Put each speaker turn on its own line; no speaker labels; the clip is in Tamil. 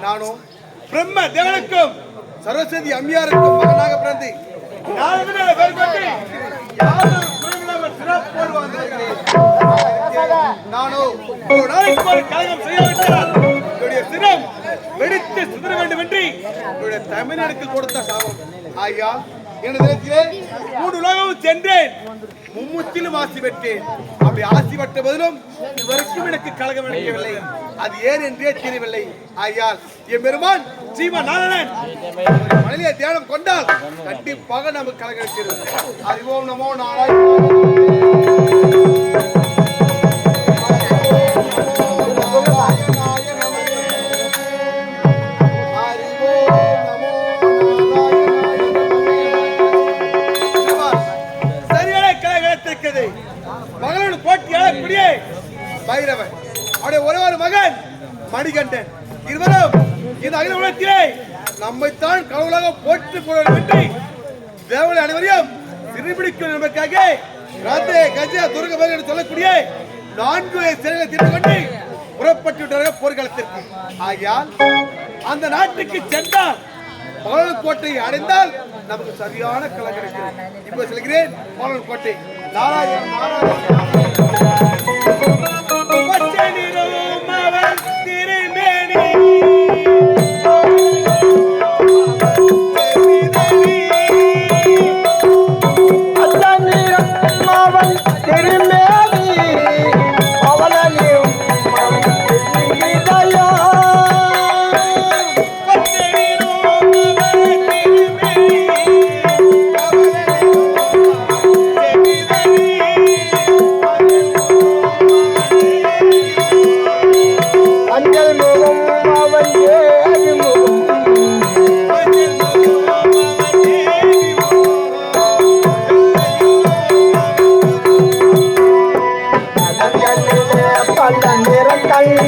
நானும் பிரம்ம தேவனுக்கும் சரஸ்வதி அம்மையாருக்கும் மகனாக பிறந்து நானும் ஒரு நாளைக்கு ஒரு கழகம் செய்யாவிட்டால் என்னுடைய சிரம் வெடித்து சிதற வேண்டும் என்று என்னுடைய தமிழ்நாடுக்கு கொடுத்த சாபம். ஐயா எனது தினத்திலே 3 உலகம் சென்றேன், மும்முத்திலும் ஆசி பெற்றேன். அப்படி ஆசி பெற்ற போதிலும் இதுவரைக்கும் எனக்கு கழகம் அளிக்கவில்லை. அது ஏன் என்றே தெரியவில்லை. ஆகையால் என் பெருமான் ஜீவநாதன் மனதிலே தியானம் கொண்டால் கண்டிப்பாக நமக்கு கழகம் அளிக்கிறது. அறிவோம் நமோ மகளோடு போட்டியாளக்கூடிய பைரவன், அவருடைய ஒரே ஒரு மகன் மணிகண்டன், இருவரும் இந்த அகில உலகத்திலே நம்மைத்தான் கடவுளாக போற்றிக் கொள்ள வேண்டும் என்று தேவனை அனைவரையும் சிறுபிடிக்கும் என்பதற்காக ராத்தே கஜ துர்கபதி என்று சொல்லக்கூடிய 4 சிறைகளை தீர்த்து கொண்டு புறப்பட்டு விட்டார்கள் போர்க்களத்திற்கு. ஆகையால் அந்த நாட்டுக்கு சென்றால் கோட்டை அடைந்தால் நமக்கு சரியான கலை கிடைக்கும். இப்ப சொல்கிறேன், கோட்டை நாராயண
கண்ணு